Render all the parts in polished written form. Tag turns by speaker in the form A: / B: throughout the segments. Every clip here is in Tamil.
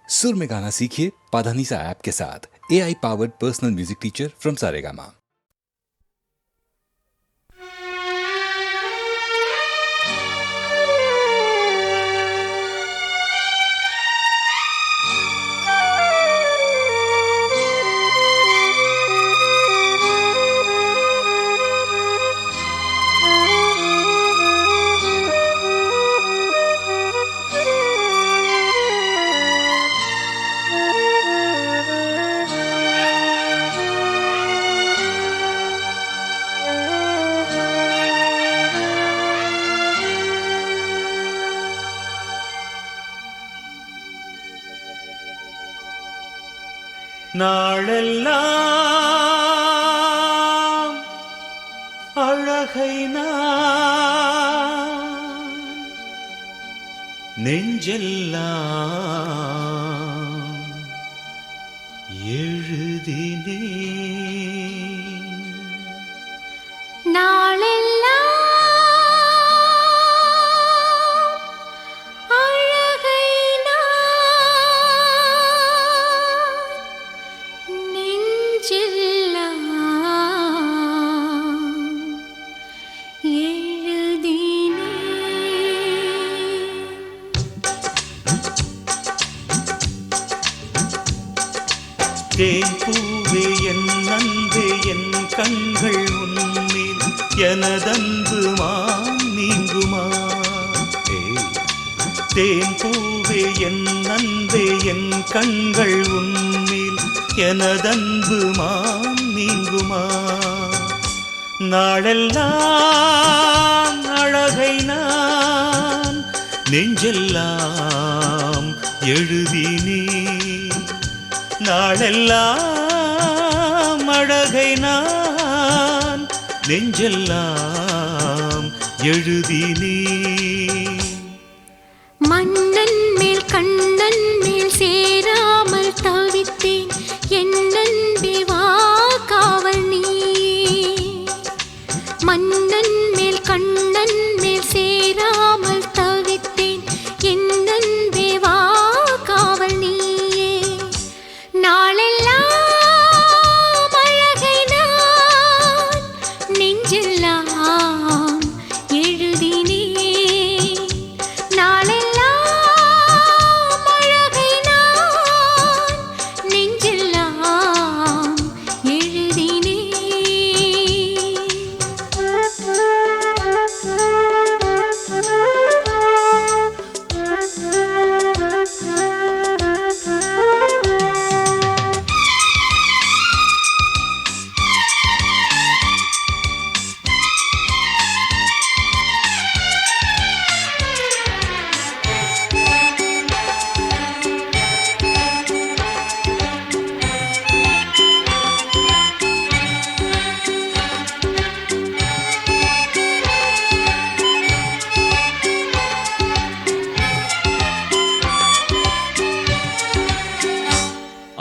A: सुर में गाना सीखिए पाधानीसा ऐप के साथ। AI powered personal music teacher from Saregama.
B: நாளெல்லாம் அழகை நான் நெஞ்செல்லாம் எழுதினேன். தேன் பூவே என் அன்பே என் கண்கள் உன்மேல் எனதன்பு மான் நீங்குமா? தேன் பூவே என் அன்பே என் கண்கள் உன்மேல் எனதன்பு மான் நீங்குமா? நாளெல்லாம் அழகை நான் நெஞ்செல்லாம் எழுதினேன். நாளெல்லாம் அழகை நான் நெஞ்செல்லாம் எழுதினேன்.
C: மன்னன் மேல் கண்ணன் மேல் சேராமல் தவித்தேன், என் அன்பே வா காவல் நீ. மன்னன் மேல் கண்ணன் மேல் சேராமல் தவித்தேன், என் அன்பே வா காவல் நீயே. நாளெல்லாம் அழகை நான் நெஞ்செல்லாம் எழுதினேன். நாளெல்லாம் அழகை நான் நெஞ்செல்லாம்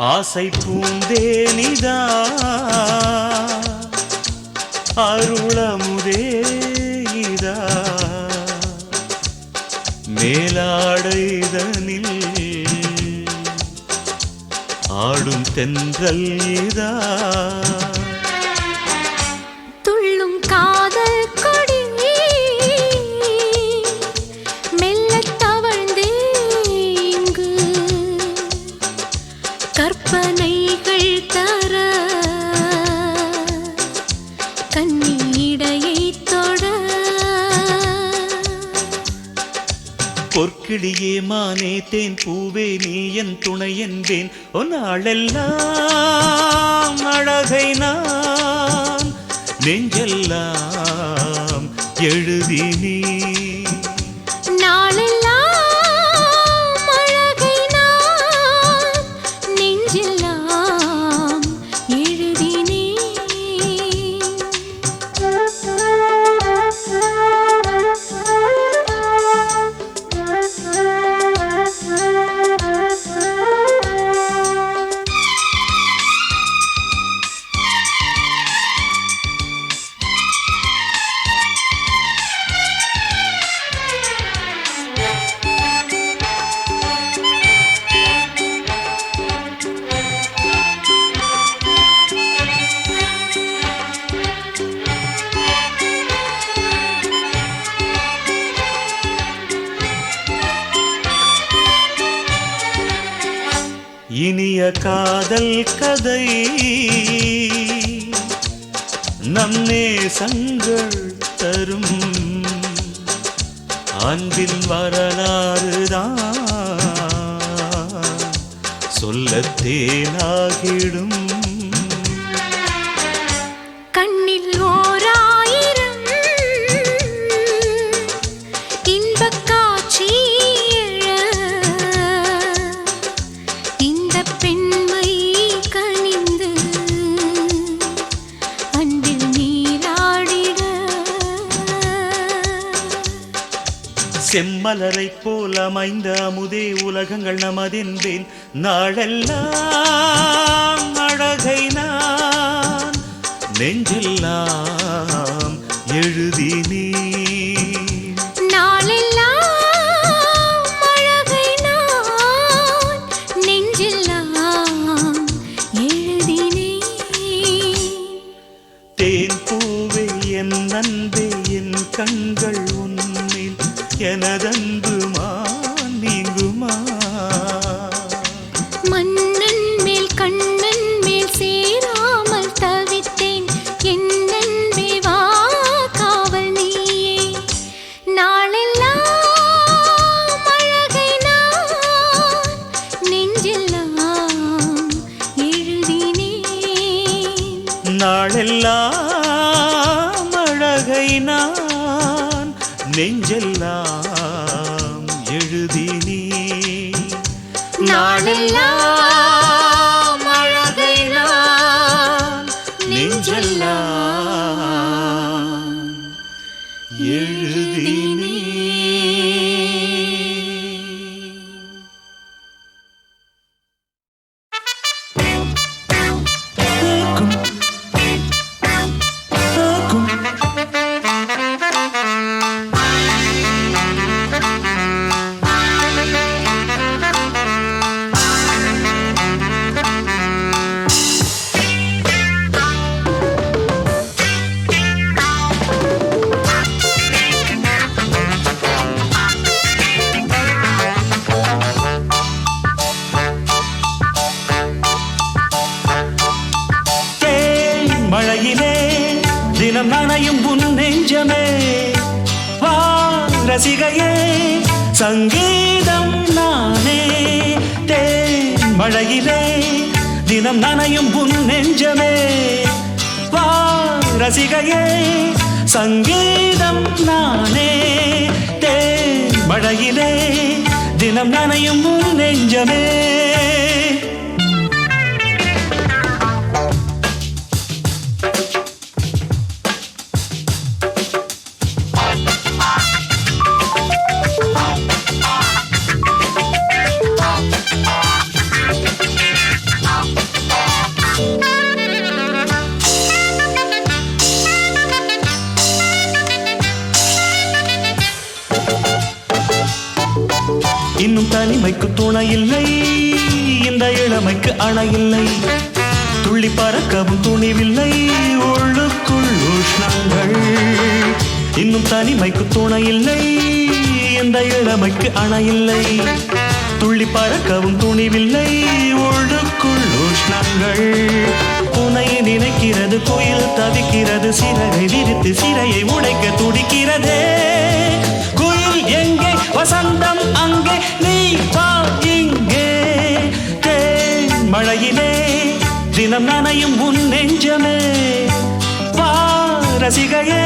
B: ஆசை பூந்தேனிதா அருளமுதேதா மேலாடைதனில் ஆடும் தென்றல் இதா.
C: துள்ளும் காதல் கொடி மெல்லத் தவழ்ந்தே இங்கு கற்பனைகள் தர கண்ணீடையை தொட.
B: பொற்கிளியே மானே தேன் பூவே நீ என் துணை என்பேன். நாளெல்லாம் அழகை நான் நெஞ்செல்லாம் எழுதினேன்.
C: நாளெல்லாம் அழகை நான் நெஞ்செல்லாம் எழுதினேன்.
B: இனிய காதல் கதை நம் நேசங்கள் தரும் அன்பின் வரலாறுதான் சொல்லத் தேனாகிடும்.
C: கண்ணில் ஓராயிரம் இன்பக் காட்சி எழ இந்த பெண்மை கனிந்து அன்பில் நீராடிட
B: செம்மலரைப் போல் அமைந்த அமுதே உலகங்கள் நமதென்பேன். நாளெல்லாம் அழகை நான் நெஞ்செல்லாம் எழுதினேன்.
C: நாளெல்லாம் அழகை நான் நெஞ்செல்லாம் எழுதினேன்.
B: தேன் பூவே என் அன்பே என் கண்கள் உன்மேல் எனதன்புமா நீங்குமா.
C: மன்னன் மேல் கண்ணன் மேல் சேராமல் தவித்தேன் என் அன்பே வா காவல் நீயே. நாளெல்லாம் அழகை நான் நெஞ்செல்லாம் எழுதினேன்.
B: நாளெல்லாம் அழகை நான் நெஞ்செல்லாம் எழுதினேன்.
C: நாளெல்லாம் அழகை நான்
B: நெஞ்செல்லாம் எழுதினேன். மழையிலே தினம் நனையும் உன் நெஞ்சமே வா ரசிகையே சங்கீதம் நானே. தேன் மழையிலே தினம் நனையும் உன் நெஞ்சமே வா ரசிகையே சங்கீதம் நானே. தேன் மழையிலே தினம் நனையும் உன் நெஞ்சமே. இன்னும் தனிமைக்கு துணை இல்லை இந்த இளமைக்கு அணை இல்லை. துள்ளி பறக்கவும் துணிவில்லை உள்ளுக்குள் உஷ்ணங்கள். இன்னும் தனிமைக்கு துணை இல்லை இந்த இளமைக்கு அணை இல்லை. துள்ளி பறக்கவும் துணிவில்லை உள்ளுக்குள் உஷ்ணங்கள். உன்னை நினைக்கிறது குயில் தவிக்கிறது சிறகை விரித்து சிறையை உடைக்க துடிக்கிறதே. குயில் எங்கே வசந்தம் அங்கே நீ வா இங்கே. தேன் மழையிலே தினம் நனையும் உன் நெஞ்சமே வா ரசிகையே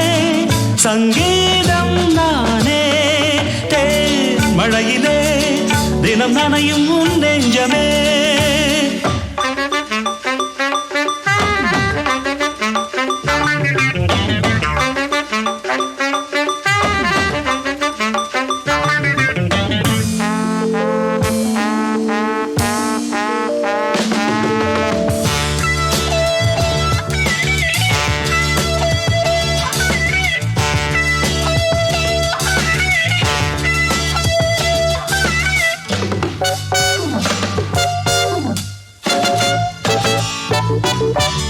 B: சங்கீதம் நானே. தேன் மழையிலே தினம் நனையும் உன் நெஞ்சமே.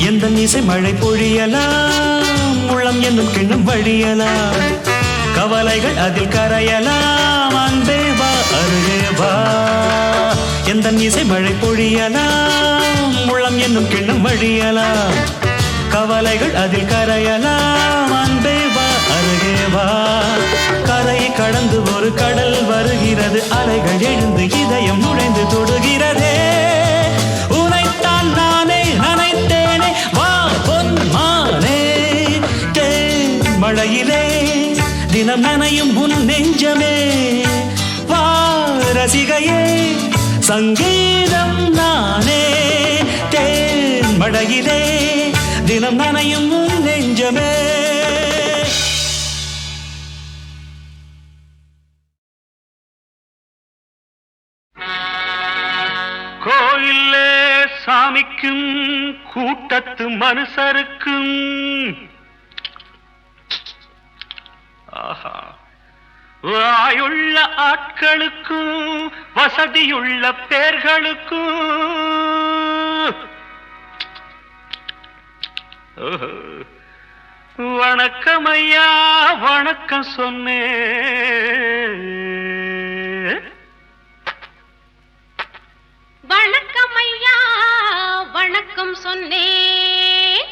B: எந்த இசை மழை பொழியலாம் உள்ளம் என்னும் கிண்ணும் வழியலாம். கவலைகள் அதில் கரையலாம் அன்பே வா அருகே வா. எந்த இசை மழை பொழியலாம், உள்ளம் என்னும் கிண்ணம் வழியலாம், கவலைகள் அதில் கரையலாம். அன்பே வா அருகே வா, கரையை கடந்து ஒரு கடல் வருகிறது, அலைகள் எழுந்து இதயம் நுழைந்து தொடுகிறதே. உனைத்தான் நானே நினைத்தேனே, வா பொன்மானே. மழையிலே தினம் நனையும் உன் நெஞ்சமே, வா ரசிகையே சங்கீதம் நானே. தேன் மழையிலே தினம் நனையும் உன் நெஞ்சமே. கோயிலே சாமிக்கும் கூட்டத்து மனுஷருக்கும் வாயுள்ள ஆட்களுக்கும் வசதியுள்ள பேர்களுக்கும் வணக்கம் ஐயா வணக்கம் சொன்னேன்.
C: வணக்கம் ஐயா வணக்கம் சொன்னேன்.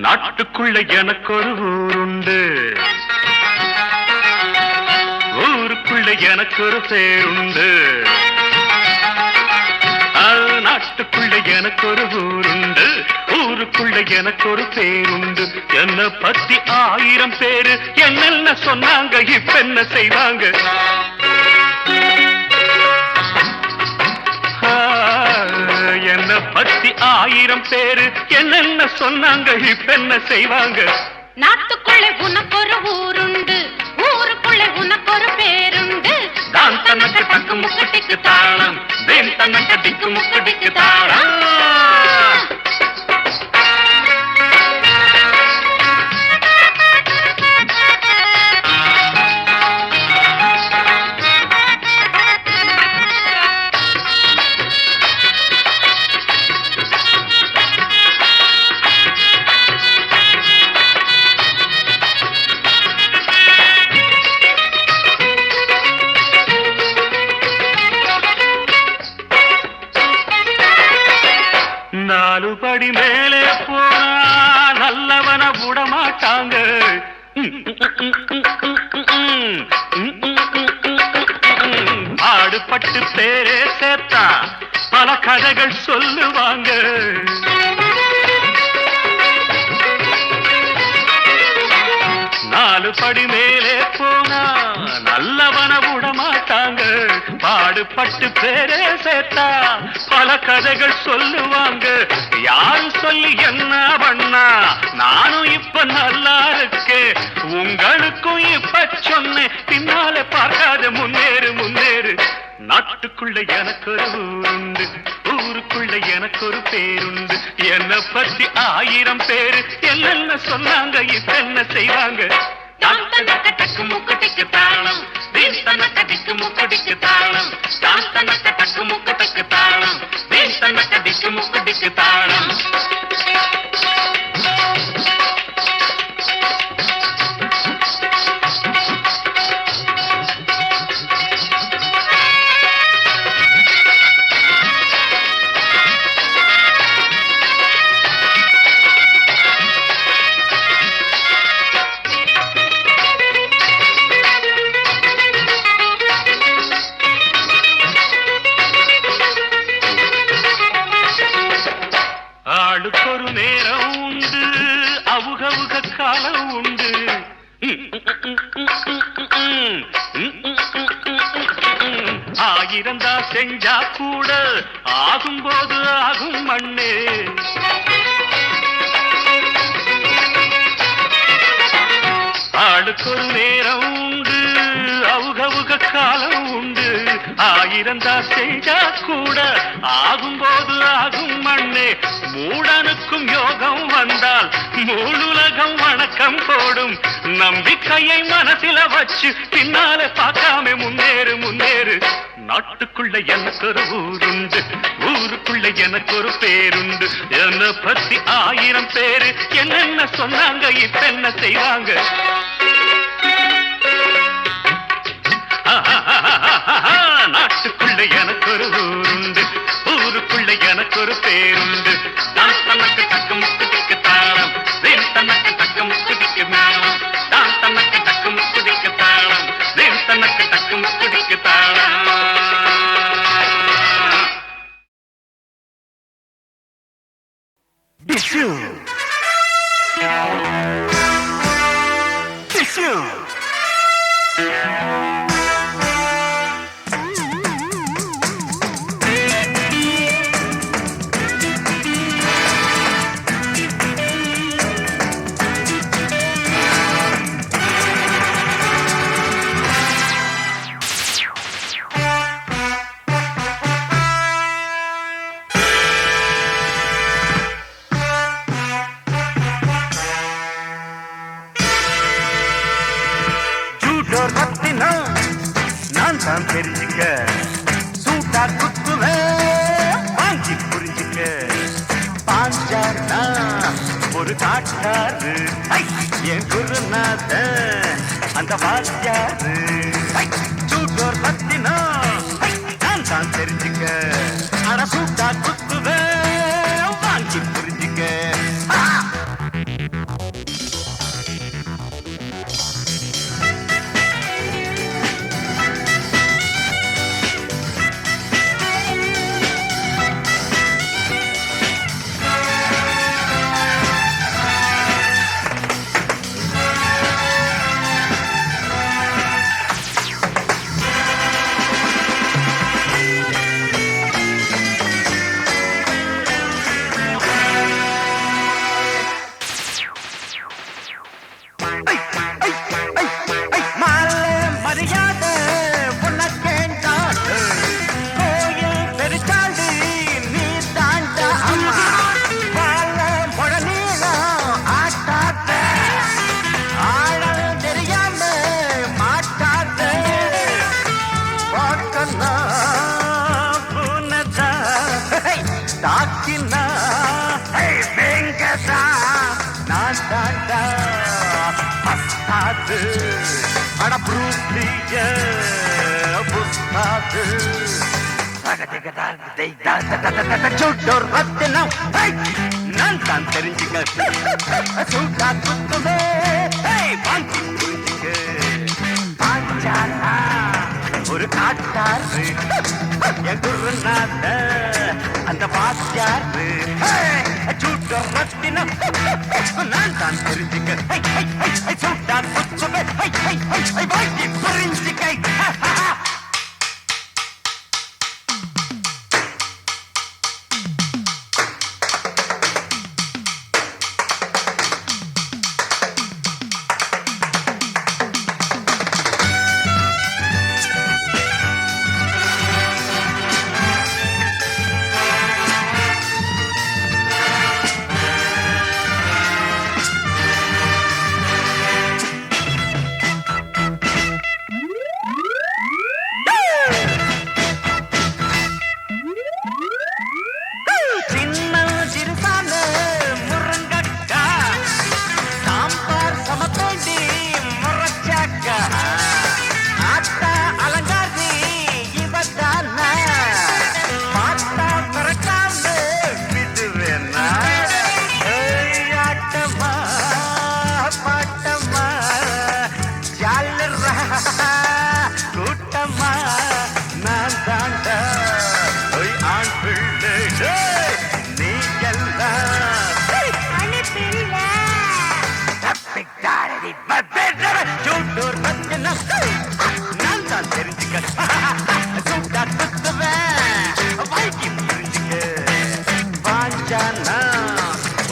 B: நாட்டுக்குள்ள எனக்கு ஒரு ஊருண்டு, ஊருக்குள்ள எனக்கு ஒரு பேருண்டு. நாட்டுக்குள்ள எனக்கு ஒரு ஊருண்டு, ஊருக்குள்ள எனக்கு ஒரு பேருண்டு. என்ன பத்தி 1000 பேரு என்னென்ன சொன்னாங்க, இப்ப என்ன செய்வாங்க? என்ன பத்தி 1000 பேரு என்னென்ன சொன்னாங்க, இப்ப என்ன செய்வாங்க?
C: நாட்டுக்குள்ளே உனக்கு ஒரு ஊருண்டு, ஊருக்குள்ளே உனக்கு ஒரு பேருண்டு.
B: தான் தனக்கு டக்கு முக்கட்டிக்கு தாளம், தேன் தனக்கு டிக்கு முக்கட்டிக்கு தாளம். படி மேலே போனா நல்லவன விடமாட்டாங்க. ஆடுபட்டு பேரே சேர்த்தா பல கதைகள் சொல்லுவாங்க. நாலு படி மேலே போனா நல்லவன விடமாட்டாங்க. பாடுபட்டு பேரே சேர்த்தா பல கதைகள் சொல்லுவாங்க. யாரு சொல்லி என்ன பண்ணா நானும் இப்ப நல்லா இருக்கேன். உங்களுக்கும் இப்ப சொன்னேன், பின்னாலே பார்க்காத முன்னேறு முன்னேறு. நாட்டுக்குள்ள எனக்கு ஒரு ஊருண்டு, ஊருக்குள்ள எனக்கு ஒரு பேருண்டு. என்ன பத்தி 1000 பேரு என்னென்ன சொன்னாங்க, இப்ப என்ன செய்வாங்க? டக்கு முக்கட்டிக்கு தாளம், வீண் தனக்கு டிக்கு முக்கடிக்கு தாளம். தனக்கு டக்கு முக்கட்டுக்கு தாளம், வீண் தனக்கு டிக்கு முக்கடிக்கு தாளம். ஆளுக்கொரு நேரம் உண்டு, அவுகவுக காலம் உண்டு. ஆயிரந்தா செஞ்சா கூட ஆகும்போது ஆகும் மண்ணு. ஆளுக்கொரு நேரம் உண்டு, அவுகவுக காலம் உண்டு. ஆயிரந்தா செஞ்சா கூட ஆகும்போது ஆகும் மண்ணே. மூடனுக்கும் யோகம் வந்தால் மூணுலகம் வணக்கம் போடும். நம்பிக்கையை மனசில வச்சு பின்னாலே பார்க்காம முன்னேறு முன்னேறு. நாட்டுக்குள்ள எனக்கு ஒரு ஊருண்டு, ஊருக்குள்ள எனக்கு ஒரு பேருண்டு. என்ன பத்தி 1000 பேரு என்னென்ன சொன்னாங்க, இப்ப என்ன செய்வாங்க? ஒரு ஊருண்டு ஊருக்குள்ள எனக்கு ஒரு பேருண்டு தான் தனக்கு தக்க முக்குதிக்கு தாளம் வேன் தனக்கு தக்க முக்குதிக்கு மேளம் தான் தனக்கு தக்க முக்குதிக்கு தாளம் வேன் தனக்கு தக்க முக்குதிக்கு தாளம் Tissue. Tissue. நான் தான் தெரிஞ்சுக்க சூட்டா குத்துவேன் வாங்கி புரிஞ்சுக்க பாஞ்சானா ஒரு காட்டாரு என் குருநாத அந்த வாத்தியாரு சூட்டோர் பத்தினா நான் தான் தெரிஞ்சுக்க ஆனா சூட்டா குத்துவேன் வாங்கி புரிஞ்சுக்க சூட்டோர் ரத்தினம் நான் தான் தெரிஞ்சுக்க சூட்டா குத்துவே வாங்கி புரிஞ்சுக்க பாஞ்சானா ஒரு காட்டாரு என் குருநாத அந்த வாத்தியாரு சூட்டோர் ரத்தினம் நான் தான் தெரிஞ்சுக்க சூட்டா குத்துவே வாங்கி புரிஞ்சுக்க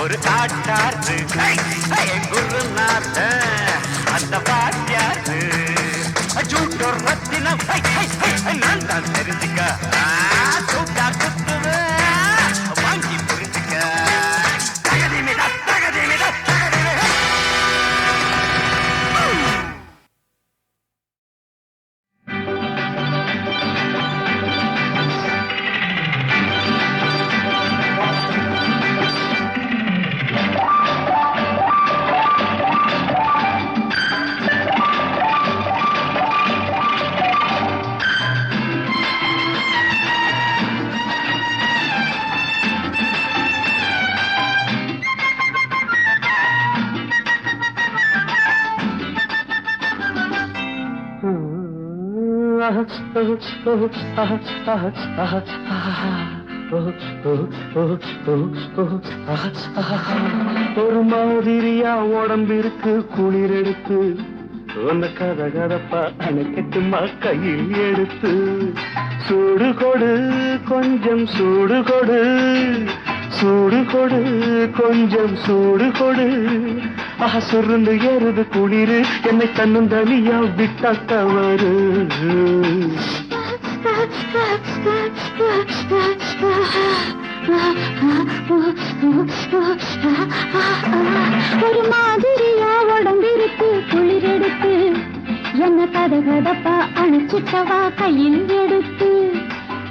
B: ஒரு காட்டாரு குருநாத அந்த வாத்தியாரு சூட்டோர் ரத்தினம் நான் தான் தெரிஞ்சுக்க சூட்டா குத்துவே வாங்கி புரிஞ்சுக்க தகதிமிதா தகதிமிதா தகதிமிதா ஒரு மாதிரியா உடம்பிருக்கு குளிர் எடுத்து உன்ன கத கதப்பா அணைக்கட்டுமா கையில் எடுத்து சூடு கொடு கொஞ்சம் சூடு கொடு சூடு கொடு கொஞ்சம் சூடு கொடு சுருந்து ஏறுது குளிரு என்னை தன்னும் தனியா விட்டா தவறு
D: ஒரு மாதிரியா உடம்பிருக்கு குளிர் எடுத்து என்ன கத கதப்பா அணைச்சிட்டவா கையில் எடுத்து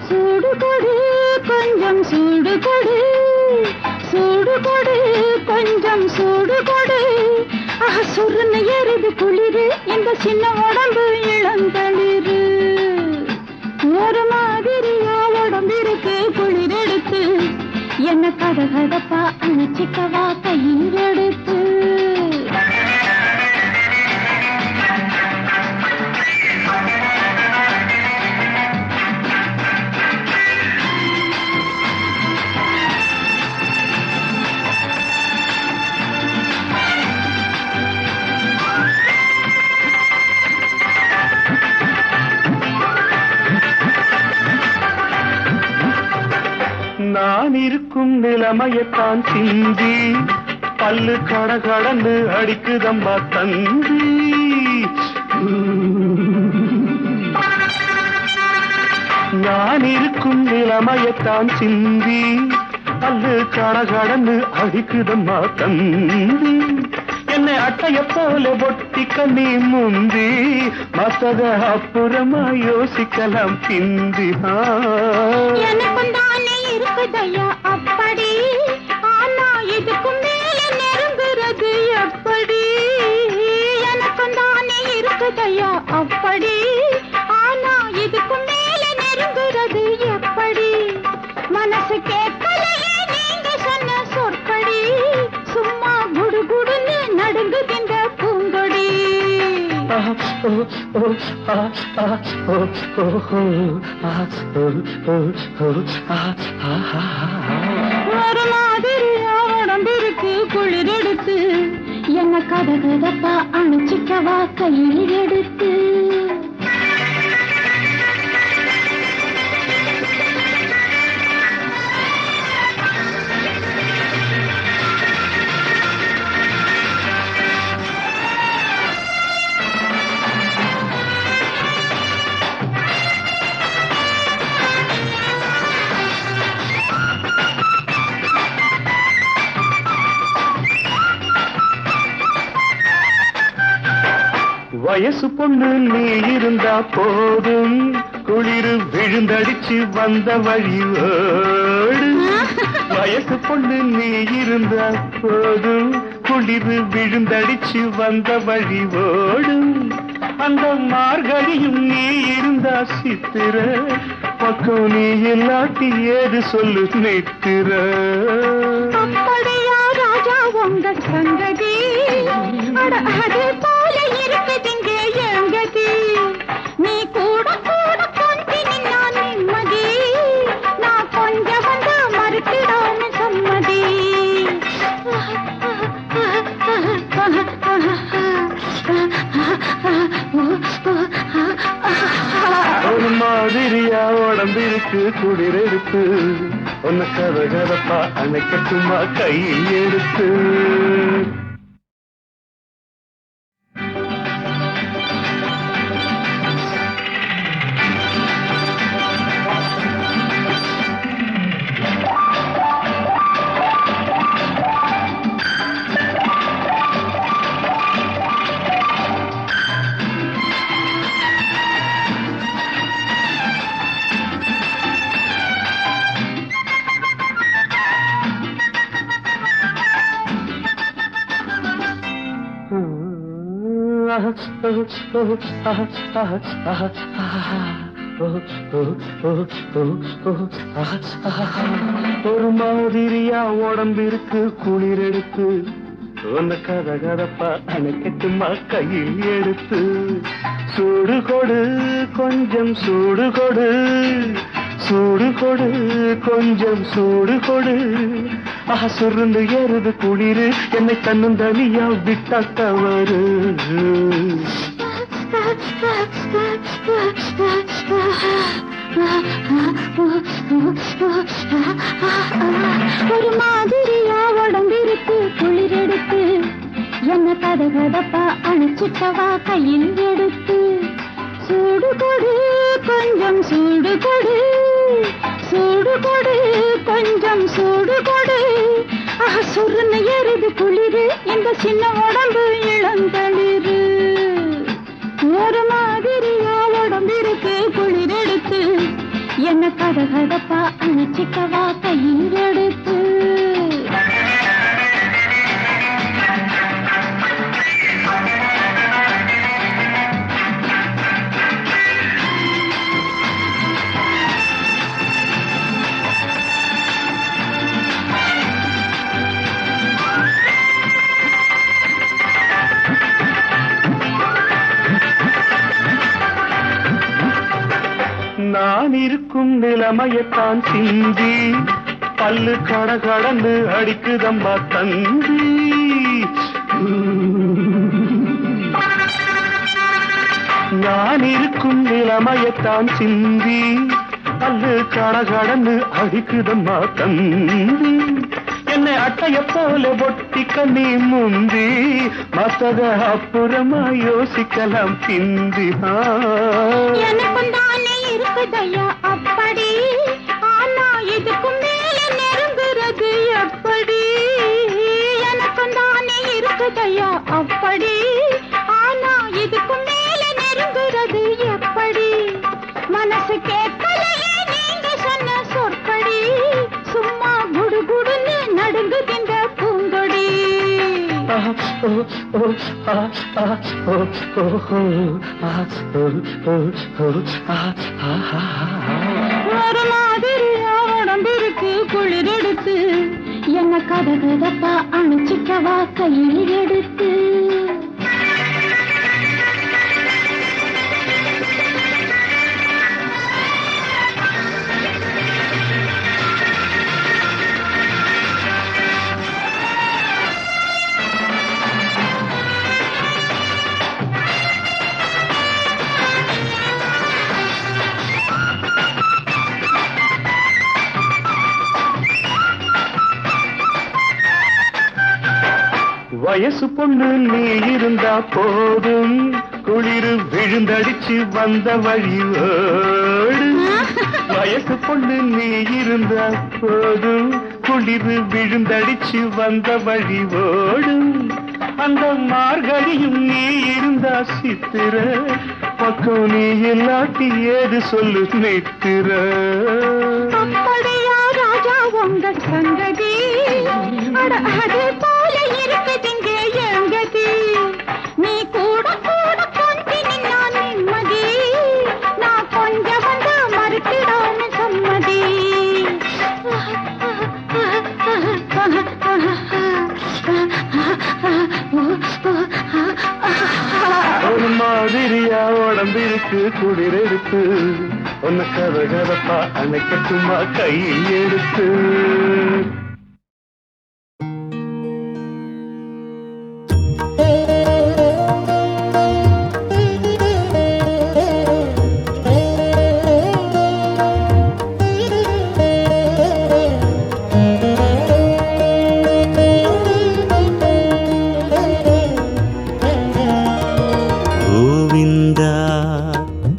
D: சூடு கொடு கொஞ்சம் சூடு கொடு சூடு கொடு கொஞ்சம் சூடு கொடு சுருன்னு ஏறுது குளிரு இந்த சின்ன உடம்பு இளந்தளிரு ஒரு மாதிரியா உடம்பிருக்கு குளிர் எடுத்து என்ன கத கதப்பா அணைச்சிட்டவா கையில் எடுத்து
B: நான் இருக்கும் நிலைமையத்தான் சிந்தி பல்லு கட கடந்து அடிக்குதம்மா தந்தி நான் இருக்கும் நிலைமையத்தான் சிந்தி பல்லு கட கடந்து அடிக்குதம்மா தந்தி என்னை அட்டைய போல பொட்டி கண்ணி முந்தி மத்தத அப்புறமா யோசிக்கலாம் பிந்தி
D: எனக்கும் தானே இருக்குதையா அப்படி ஆனா இதுக்கும் மேல நெருங்குறது எப்படி எனக்கும் தானே இருக்குதையா அப்படி ஆனா இதுக்கும் மேல நெருங்குறது எப்படி மனசு கேட்கலையே நீங்க சொன்ன சொற்படி சும்மா குடு குடுன்னு நடுங்குது இந்த பூங்கொடி ஒரு மாதிரியா உடம்பிருக்கு குளிர் எடுத்து என்ன கத கதப்பா அணைச்சிக்கவா கையில் எடுத்து
B: வயசு பொண்ணு நீ இருந்தா போதும் குளிரு விழுந்தடிச்சு வந்த வழியோடு வயசு பொண்ணு நீ இருந்தா போதும் குளிரு விழுந்தடிச்சு வந்த வழியோடும் அந்த மார்கழியும் நீ இருந்தா சித்திர பக்கம் நீ இல்லாட்டி ஏது சொல்லு நித்திர
D: அப்படியா ராஜா உங்க சங்கதி அது போல இருக்குதுங்க எங்கதி நீ கூட கூட கொஞ்சி நின்னா நிம்மதி நான் கொஞ்சம் வந்து மறுத்திடாம சம்மதி
B: ஒரு மாதிரியா உடம்பிருக்கு குளிர் எடுத்து உன்னை கத கதப்பா அணைக்கட்டுமா கையில் எடுத்து ஒரு மாதிரியா உடம்பிருக்கு குளிர் எடுத்து உன்னை கதகதப்பா அணைக்கட்டுமா கையில் எடுத்து சூடு கொடு கொஞ்சம் சூடு கொடு சூடு கொடு கொஞ்சம் சூடு கொடு சுருண்டு ஏறுது குளிரு என்னை தன்னும் தனியா விட்டா தவறு
D: ஒரு மாதிரியா உடம்பிருக்கு குளிரெடுத்து என்ன கதகதப்பா அணைச்சிட்டவா கையில் எடுத்து சூடு கொடு கொஞ்சம் சூடு கொடு சூடு கொடு கொஞ்சம் சூடு கொடு சுருன்னு ஏறுது குளிரு இந்த சின்ன உடம்பு இளந்தளிரு ஒரு மாதிரியா உடம்பிருக்கு குளிரெடுத்து என்ன கதகதப்பா அணைச்சிக்கவா கையில் எடுத்து
B: நான் இருக்கும் நிலைமையத்தான் சிந்தி பல்லு கடகடன்னு அடிக்குதம்மா தந்தி நான் இருக்கும் நிலைமையத்தான் சிந்தி பல்லு கடகடன்னு அடிக்குதம்மா தந்தி என்னை அட்டைய போல பொட்டிக்க நீ முந்தி மத்தத அப்புறமா யோசிக்கலாம் பிந்தி
D: எனக்கும் தானே இருக்குதையா அப்படி ஆனா இதுக்கும் மேல நெருங்குறது எப்படி எனக்கும் தானே இருக்குதையா அப்படி ஆனா இதுக்கும் மேல நெருங்குறது எப்படி மனசு கேட்கலையே நீங்க சொன்ன சொற்படி சும்மா குடுகுடுன்னு நடுங்குகின்ற பூங்கொடி ஒரு மாதிரியா உடம்பிருக்கு குளிரெடுத்து என்ன கதகதப்பா அணைச்சிக்கவா கையில் எடுத்து
B: வயசு பொண்ணு நீ இருந்தா போதும் குளிரு விழுந்தடிச்சு வந்த வழியோடு வயசு பொண்ணு நீ இருந்தா போதும் குளிரு விழுந்தடிச்சு வந்த வழியோடும் அந்த மார்கழியும் நீ இருந்தா சித்திர பக்கம் நீ இல்லாட்டி ஏது சொல்லு நித்திர
D: அப்படியா ராஜா உங்க சங்கதி அது போல இருக்குதுங்க எங்கதி நீ கூட கூட கொஞ்சி நின்னா நிம்மதி நான் கொஞ்சம் வந்து மறுத்திடாம சம்மதி
B: ஒரு மாதிரியா உடம்பிருக்கு குளிரெடுத்து உன்னை கதகதப்பா அணைக்கட்டுமா கையில் எடுத்து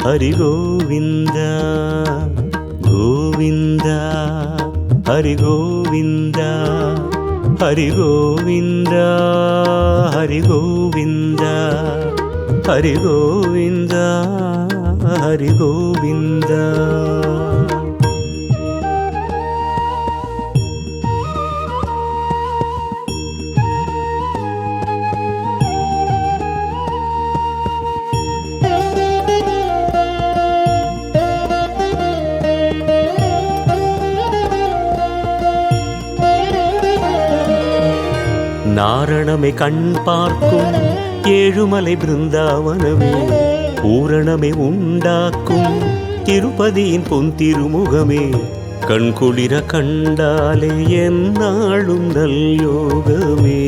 E: हरि गोविंद गोविंद हरि गोविंद हरि गोविंद हरि गोविंद हरि गोविंद हरि गोविंद நாரணமே கண் பார்க்கும் ஏழுமலை பிருந்தாவனமே பூரணமே உண்டாக்கும் திருப்பதியின் பொன் திருமுகமே கண்குளிர கண்டாலே என்னாலும் நல் யோகமே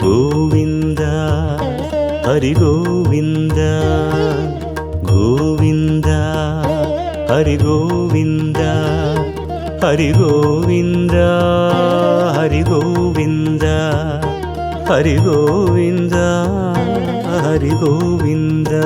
E: கோவிந்தா ஹரி கோவிந்தா கோவிந்தா ஹரி கோவிந்தா ஹரி கோவிந்தா ஹரி கோவிந்தா ஹரி கோவிந்தா ஹரி கோவிந்தா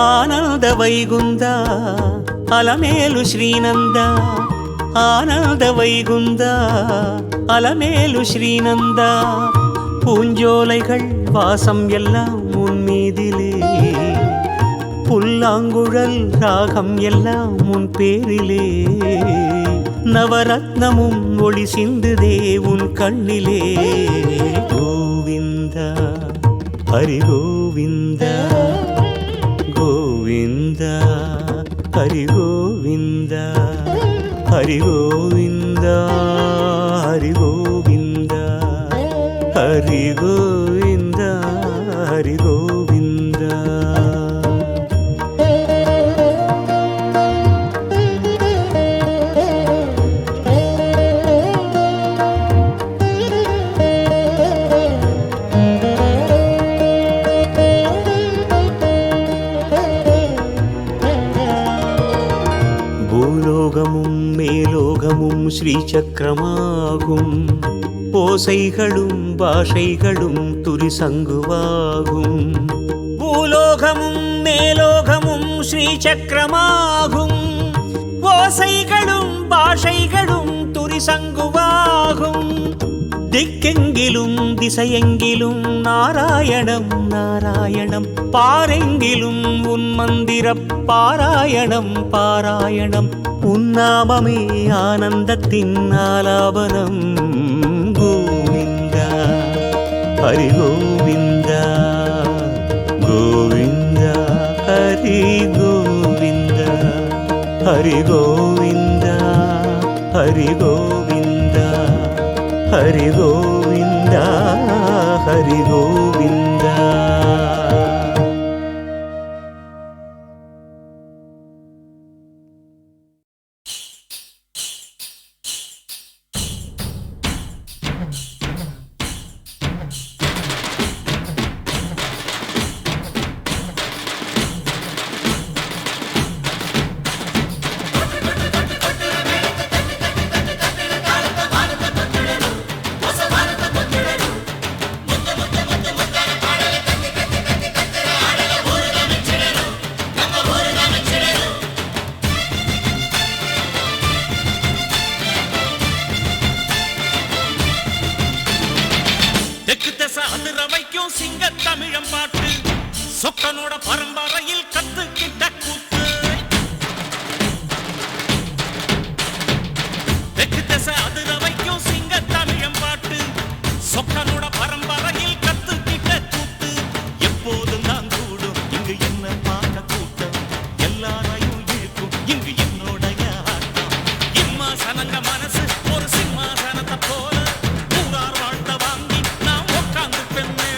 E: ఆనంద వైగుంద అలమేలు శ్రీనంద ఆనంద వైగుంద அலமேலு ஸ்ரீநந்தா பூஞ்சோலைகள் வாசம் எல்லாம் உன்மீதிலே புல்லாங்குழல் ராகம் எல்லாம் உன் பேரிலே நவரத்னமும் ஒளி சிந்துதே உன் கண்ணிலே கோவிந்தா ஹரி கோவிந்தா கோவிந்தா ஹரி கோவிந்தா ஹரி கோவிந்தா ஹரி கோவிந்தா ஹரி கோவிந்தா ஹரி கோவிந்தா பூலோகமும் மேலோகமும் ஸ்ரீசக்கரமாகும் ஓசைகளும் பாஷைகளும் துரிசங்குவாகும் பூலோகமும் மேலோகமும் ஸ்ரீசக்கரமாகும் ஓசைகளும் பாஷைகளும் துரிசங்குவாகும் திக்கெங்கிலும் திசையெங்கிலும் நாராயணம் நாராயணம் பாரெங்கிலும் உன் மந்திர பாராயணம் பாராயணம் உன்னாமமே ஆனந்தத்தின் ஆலாபனம் கோவிந்தா ஹரி கோவிந்தா கோவிந்தா ஹரி கோவிந்தா ஹரி கோவிந்தா ஹரி கோவிந்தா ஹரி கோவிந்தா ஹரி கோவிந்தா
F: சிங்கத்தமிழம் பாட்டு சொக்கனோட பரம்பரையில் கத்துக்கிட்ட கூத்து தெற்கு திசை அதிர வைக்கும் சிங்கத்தமிழம் பாட்டு சொக்கனோட பரம்பரையில் கத்துக்கிட்ட கூத்து எப்போதும் தான் கூடும் இங்கு என்ன பார்க்க கூட்டம் எல்லாரையும் இழுக்கும் இங்கு என்னோடைய ஆட்டம் இம்மாசனங்க மனசு ஒரு சிம்மாசனத்தை போல ஊரார் வாழ்த்த வாங்கி நான் உட்கார்ந்து பெண்ணே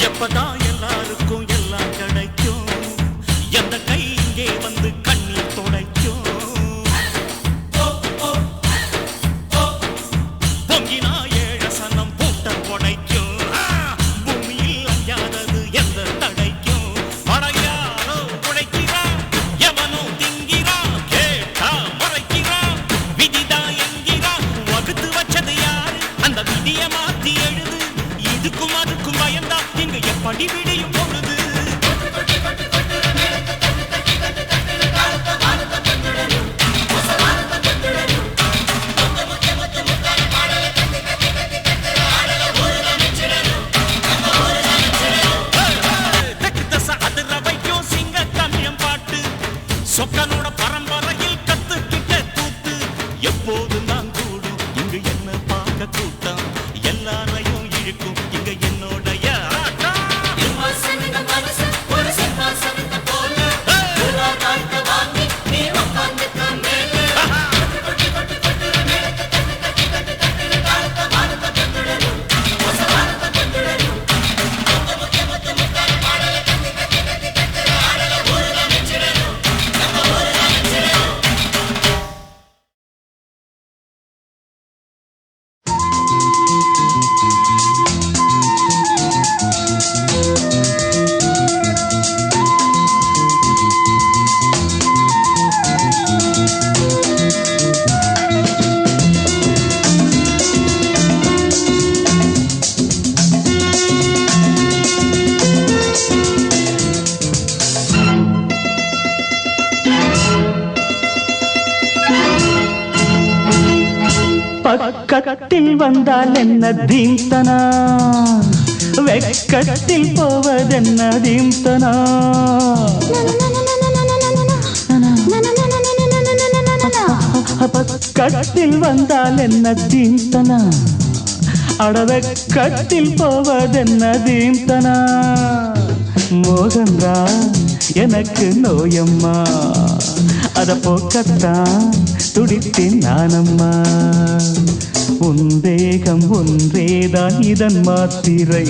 F: எப்பதான் எல்லாருக்கும் எல்லாம் கிடைக்கும் எந்த கை இங்கே வந்து கண்ணீர் துடைக்கும் பொங்கினா ஏழ சனம் பூட்ட உடைக்கும் பூமியில் அஞ்சாதது எந்த தடைக்கும் மழையாலோ உடைக்கிறான் எவனோ திங்கிறான் கேட்டா மறைக்கிறான் விதிதான் என்கிறான் வகுத்து வச்சது யாரு அந்த விதிய மாத்தி எழுது இதுக்கும் அதுக்கும் பயந்தா இங்க எப்படி விடியும் பொழுது தெற்கு தசை அதிர வைக்கும் சிங்க தமிழம் பாட்டு சொக்கனோட பரம்பரையில் கத்துக்கிட்ட கூத்து எப்போது நான் கூடும் இங்கு என்ன பார்க்க கூட்டம் எல்லாரையும் இழுக்கும் இங்க என்னோடைய ஆட்டம்
E: பக்கத்தில் வந்தால் என்ன தீம்தனா வெக்கத்தில் போவதென்ன தீம்தனா பக்கத்தில் வந்தால் என்ன தீம்தனா அடவெக்கத்தில் போவதென்ன தீம்தனா மோகந்தா எனக்கு நோயம்மா அத போக்கத்தான் துடித்தேன் நானம்மா உன் தேகம் ஒன்றேதான் இதன் மாத்திரை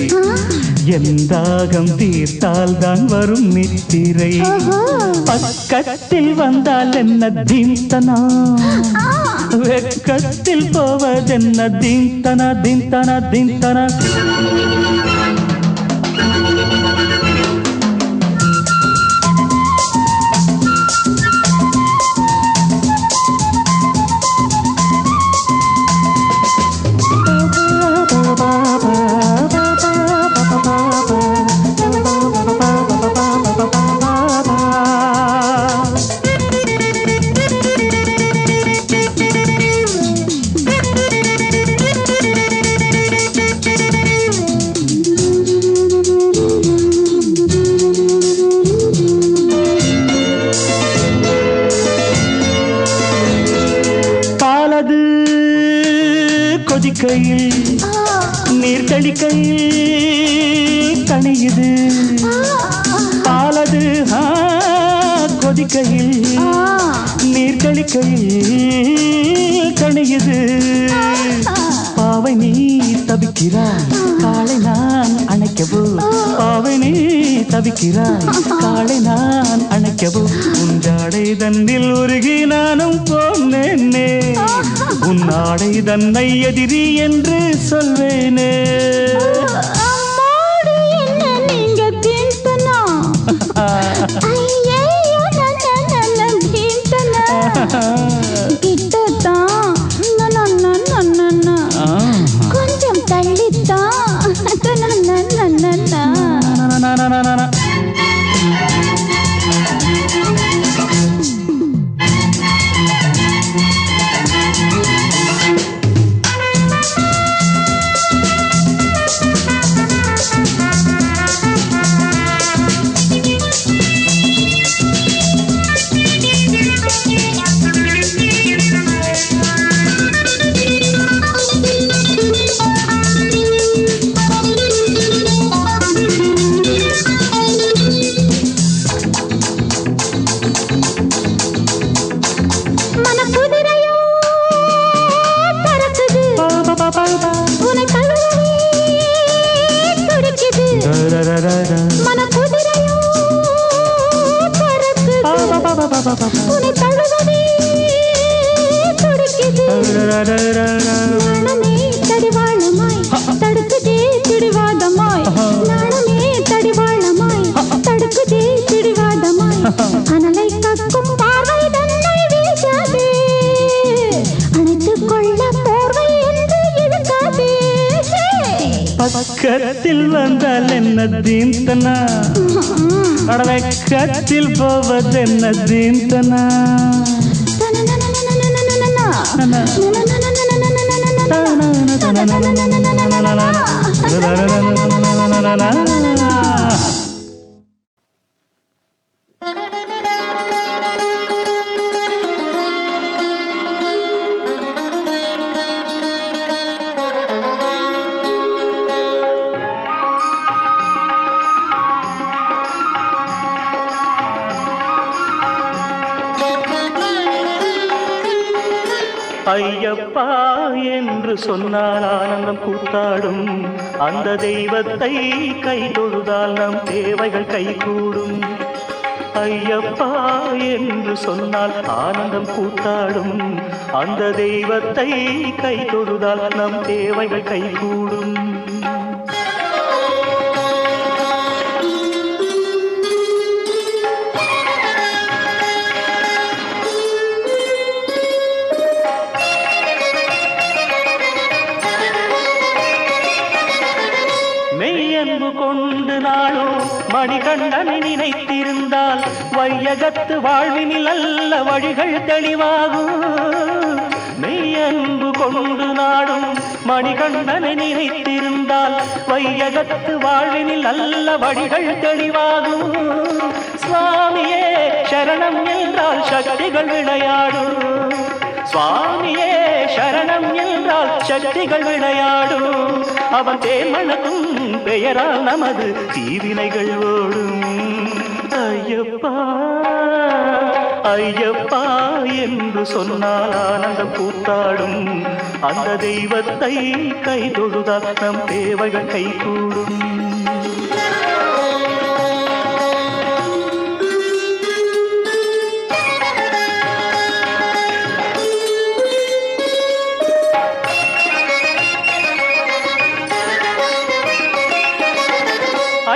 E: என் தாகம் தீர்த்தால் தான் வரும் நித்திரை பக்கத்தில் வந்தால் என்ன தீம்தனா வெக்கத்தில் போவதென்ன தீம்தனா தீம்தனா தீம்தனா கொதிக்கையில் நீர் தெளிக்கையில் தணியுது பாலது கொதிக்கையில் நீர் தெளிக்கையில் தணியுது பாவை நீ தவிக்கிறாய் காலை நான் அணைக்கவோ பாவை நீ தவிக்கிறாய் காலை நான் அணைக்கவோ உஞ்சாடை தன்னில் உருகி நானும் போனேனே உன்னாடை தன்னை எதிரி என்று சொல்வேனே
D: கொஞ்சம் தள்ளித்தான் நாணமே தடிவாளமாய் தடுக்குதே பிடிவாதமாய் நாணமே தடிவாளமாய் தடுக்குதே பிடிவாதமாய் அனலை கக்கும் பார்வை தன்னை வீசாதே அணைத்துக் கொள்ள போர்வை என்று இழுக்காதே
E: பக்கத்தில் வந்தால் என்ன தீந்தனா அடவக்கத்தில் போவதென்ன தீந்தனா ஐயப்பா என்று சொன்னால் ஆனந்தம் கூத்தாடும் அந்த தெய்வத்தை கை தொழுதால் நம் தேவைகள் கைகூடும் ஐயப்பா என்று சொன்னால் ஆனந்தம் கூத்தாடும் அந்த தெய்வத்தை கை தொழுதால் நம் தேவைகள் கைகூடும் மெய்யன்பு கொண்டு நாளும் மணிகண்டனை நினைத்திருந்தால் வையகத்து வாழ்வினில் நல்ல வழிகள் தெளிவாகும் மெய்யன்பு கொண்டு நாளும் மணிகண்டனை நினைத்திருந்தால் வையகத்து வாழ்வினில் நல்ல வழிகள் தெளிவாகும் சுவாமியே சரணம் என்றால் சக்திகள் விளையாடும் சுவாமியே சரணம் என்றால் சக்திகள் விளையாடும் அவன் தேமணக்கும் பெயரால் நமது தீவினைகள் ஓடும் ஐயப்பா ஐயப்பா என்று சொன்னால் ஆனந்தம் கூத்தாடும் அந்த தெய்வத்தை கை தொழுதால் நம் தேவைகள் கைகூடும்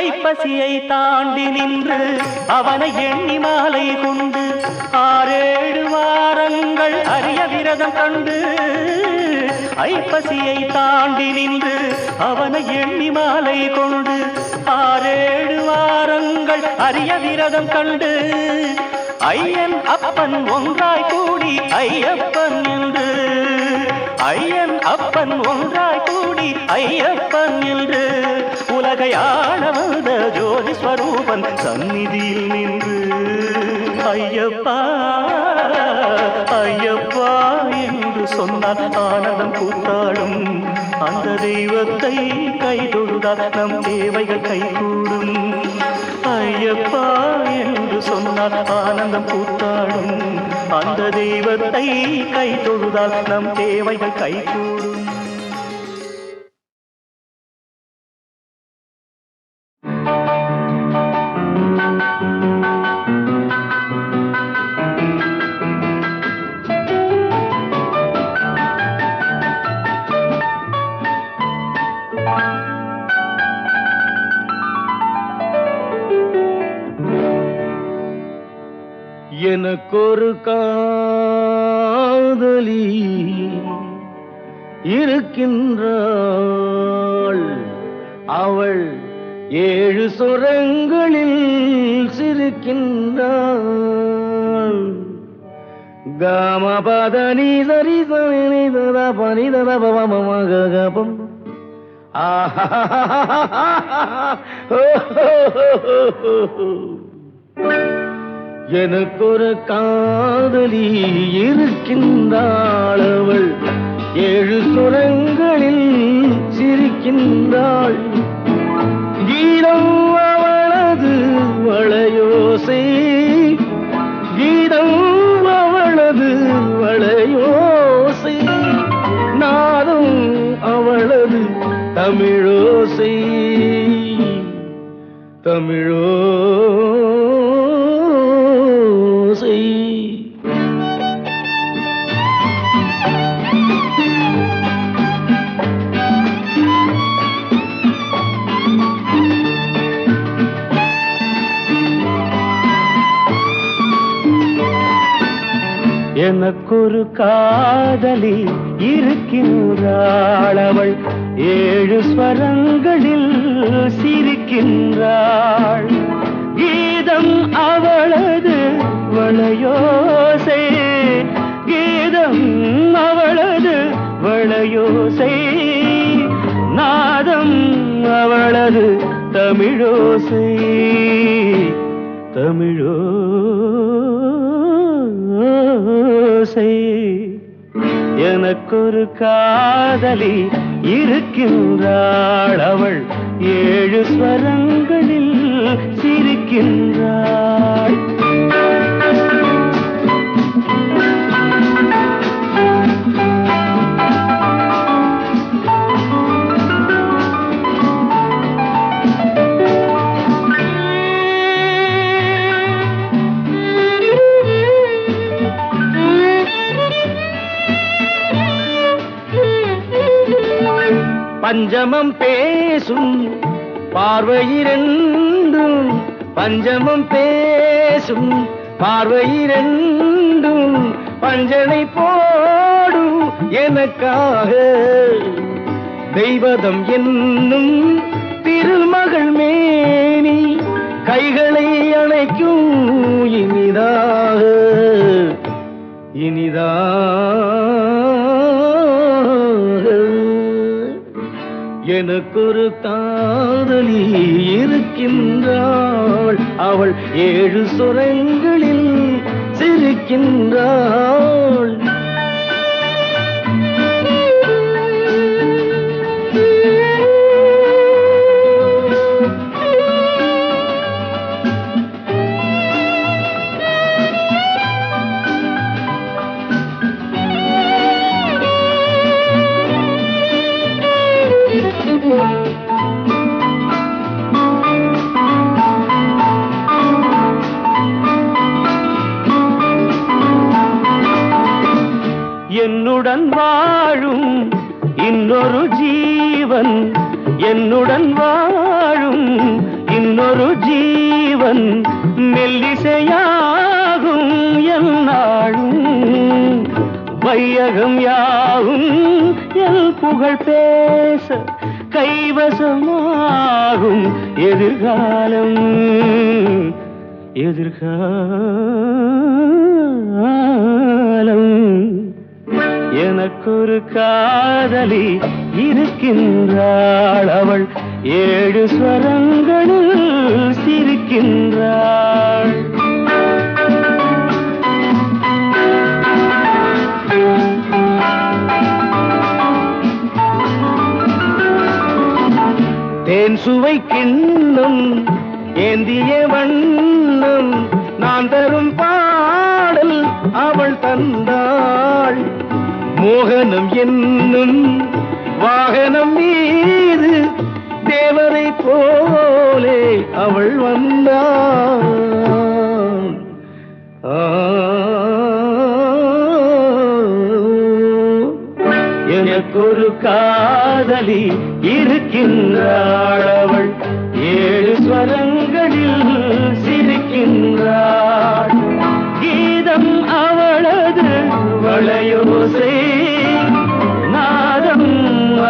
E: ஐப்பசியை தாண்டி நின்று அவனை எண்ணி மாலை கொண்டு 6-7 வாரங்கள் அரிய விரதம் கண்டு ஐப்பசியை தாண்டி நின்று அவனை எண்ணி மாலை கொண்டு 6-7 வாரங்கள் அரிய விரதம் கண்டு ஐயன் அப்பன் ஒன்றாய் கூடி ஐயப்பன் என்று ஐயன் அப்பன் ஒன்றாய் கூடி ஐயப்பன் என்று உலகை ஆள வந்த ஜோதி ஸ்வரூபன் சந்நிதியில் நின்று ஐயப்பா ஐயப்பா என்று சொன்னால் ஆனந்தம் கூத்தாடும் அந்த தெய்வத்தை கை தொழுதால் நம் தேவைகள் கைகூடும் ஐயப்பா என்று சொன்னால் ஆனந்தம் கூத்தாடும் அந்த தெய்வத்தை கை தொழுதால் நம் தேவைகள் கைகூடும்
G: எனக்கொரு காதலி இருக்கின்றாள் அவள் 7 சொரங்களில் சிரிக்கின்றாள் காமபதனி சரி சரி தத பனி தத பவமகபம் எனக்கொரு காதலி இருக்கின்றாள் அவள் 7 சுரங்களில் சிரிக்கின்றாள் கீதம் அவளது வளையோசை கீதம் அவளது வளையோசை நாதம் அவளது தமிழோசை தமிழோசை எனக்கொரு காதலி இருக்கின்றாள், அவள் 7 ஸ்வரங்களில் சிரிக்கின்றாள். கீதம் அவளது வளையோசை, கீதம் அவளது வளையோசை, நாதம் அவளது தமிழோசை, தமிழோசை. எனக்கொரு காதலி இருக்கின்றாள், அவள் 7 ஸ்வரங்களில் சிரிக்கின்றாள். பஞ்சமம் பேசும் பார்வையிரண்டும், பஞ்சமம் பேசும் பார்வையிரண்டும் பஞ்சனை போடும் எனக்காக. தெய்வதம் என்னும் திருமகள் மேனி கைகளை அணைக்கும் இனிதாக, இனிதாக. எனக்கொரு காதலி இருக்கின்றாள், அவள் 7 சுரங்களில் சிரிக்கின்றாள். என்னுடன் வாழும் இன்னொரு ஜீவன், என்னுடன் வாழும் இன்னொரு ஜீவன் மெல்லிசையாகும் என்னாலும். வையகம் யாவும் என் புகழ் பேச கைவசமாகும் எதிர்காலம், எதிர்காலம். எனக்கொரு காதலி இருக்கின்றாள், அவள் 7 ஸ்வரங்களில் சிரிக்கின்றாள். தேன் சுவை கிண்ணம் ஏந்திய வண்ணம் நான் தரும் பாடல் அவள் தந்தாள். மோகனம் என்னும் வாகனம் மீது தேவரை போலே அவள் வந்தாள். எனக்கொரு காதலி இருக்கின்றாள், அவள் 7 ஸ்வரங்களில் சிரிக்கின்றாள். கீதம் அவளது வளையோசை, நாதம்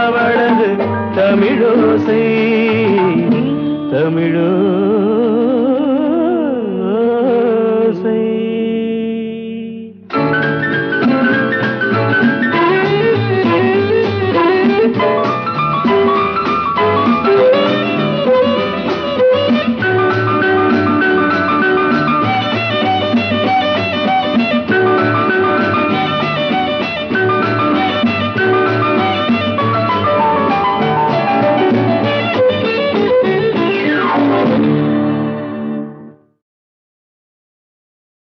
G: அவளது தமிழோசை, தமிழோ